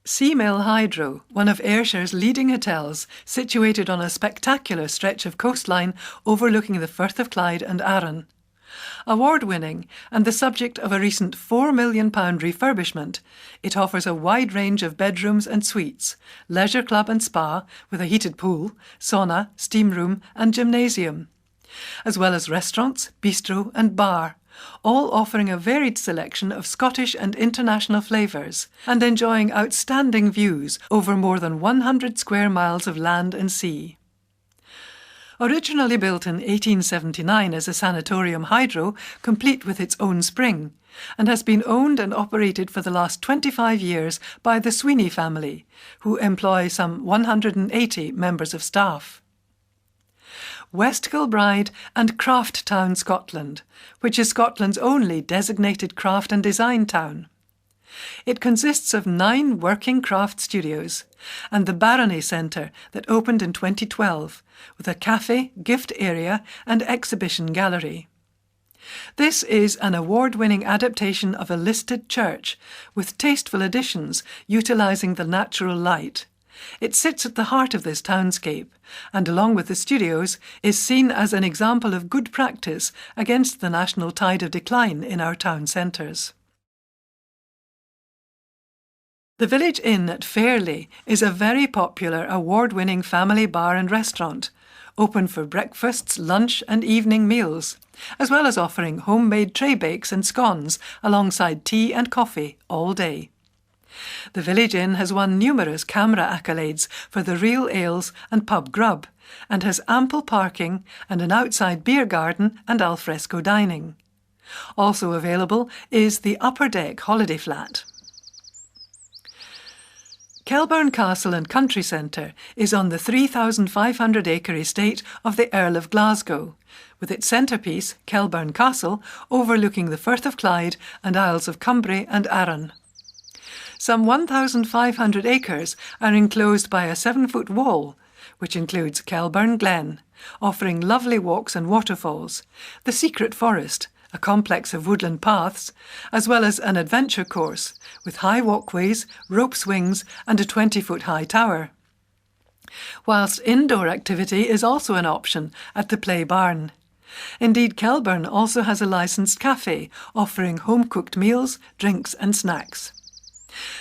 Seamill Hydro, one of Ayrshire's leading hotels, situated on a spectacular stretch of coastline overlooking the Firth of Clyde and Arran. Award-winning and the subject of a recent £4 million refurbishment, it offers a wide range of bedrooms and suites, leisure club and spa with a heated pool, sauna, steam room and gymnasium, as well as restaurants, bistro and bar, all offering a varied selection of Scottish and international flavours and enjoying outstanding views over more than 100 square miles of land and sea. Originally built in 1879 as a sanatorium hydro, complete with its own spring, and has been owned and operated for the last 25 years by the Sweeney family, who employ some 180 members of staff. West Kilbride and Craft Town, Scotland, which is Scotland's only designated craft and design town. It consists of 9 working craft studios and the Barony Centre that opened in 2012 with a cafe, gift area and exhibition gallery. This is an award-winning adaptation of a listed church with tasteful additions utilising the natural light. It sits at the heart of this townscape and, along with the studios, is seen as an example of good practice against the national tide of decline in our town centres. The Village Inn at Fairley is a very popular award-winning family bar and restaurant, open for breakfasts, lunch and evening meals, as well as offering homemade tray bakes and scones alongside tea and coffee all day. The Village Inn has won numerous CAMRA accolades for the real ales and pub grub, and has ample parking and an outside beer garden and alfresco dining. Also available is the Upper Deck holiday flat. Kelburn Castle and Country Centre is on the 3,500-acre estate of the Earl of Glasgow, with its centrepiece, Kelburn Castle, overlooking the Firth of Clyde and Isles of Cumbrae and Arran. Some 1,500 acres are enclosed by a 7-foot wall, which includes Kelburn Glen, offering lovely walks and waterfalls, the Secret Forest, a complex of woodland paths, as well as an adventure course with high walkways, rope swings and a 20-foot high tower. Whilst indoor activity is also an option at the Play Barn. Indeed, Kelburn also has a licensed cafe offering home-cooked meals, drinks and snacks.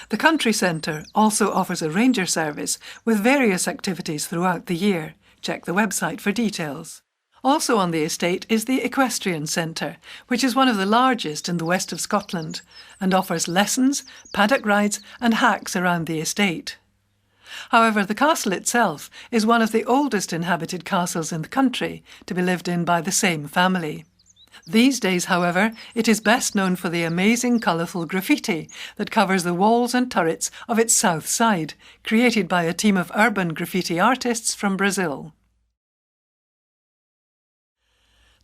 The Country Centre also offers a ranger service with various activities throughout the year. Check the website for details. Also on the estate is the Equestrian Centre, which is one of the largest in the west of Scotland and offers lessons, paddock rides and hacks around the estate. However, the castle itself is one of the oldest inhabited castles in the country, to be lived in by the same family. These days, however, it is best known for the amazing colourful graffiti that covers the walls and turrets of its south side, created by a team of urban graffiti artists from Brazil.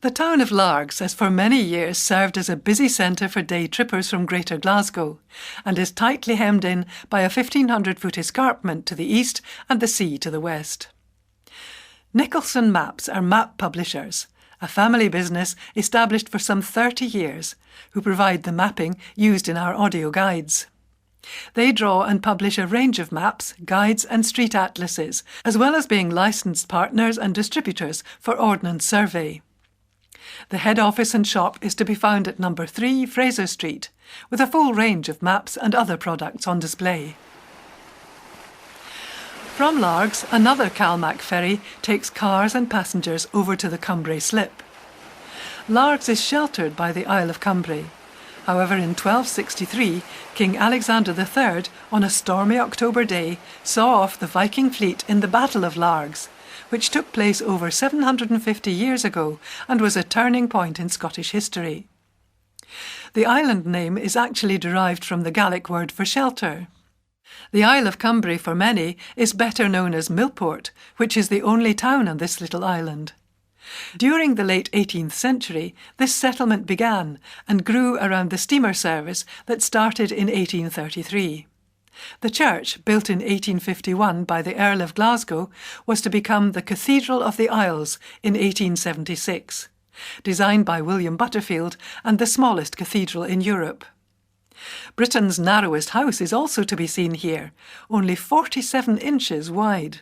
The town of Largs has for many years served as a busy centre for day trippers from Greater Glasgow, and is tightly hemmed in by a 1,500-foot escarpment to the east and the sea to the west. Nicholson Maps are map publishers, a family business established for some 30 years, who provide the mapping used in our audio guides. They draw and publish a range of maps, guides and street atlases, as well as being licensed partners and distributors for Ordnance Survey. The head office and shop is to be found at number 3 Fraser Street, with a full range of maps and other products on display. From Largs, another Calmac ferry takes cars and passengers over to the Cumbrae Slip. Largs is sheltered by the Isle of Cumbrae. However, in 1263, King Alexander III, on a stormy October day, saw off the Viking fleet in the Battle of Largs, which took place over 750 years ago and was a turning point in Scottish history. The island name is actually derived from the Gaelic word for shelter. The Isle of Cumbrae, for many, is better known as Millport, which is the only town on this little island. During the late 18th century, this settlement began and grew around the steamer service that started in 1833. The church, built in 1851 by the Earl of Glasgow, was to become the Cathedral of the Isles in 1876, designed by William Butterfield and the smallest cathedral in Europe. Britain's narrowest house is also to be seen here, only 47 inches wide.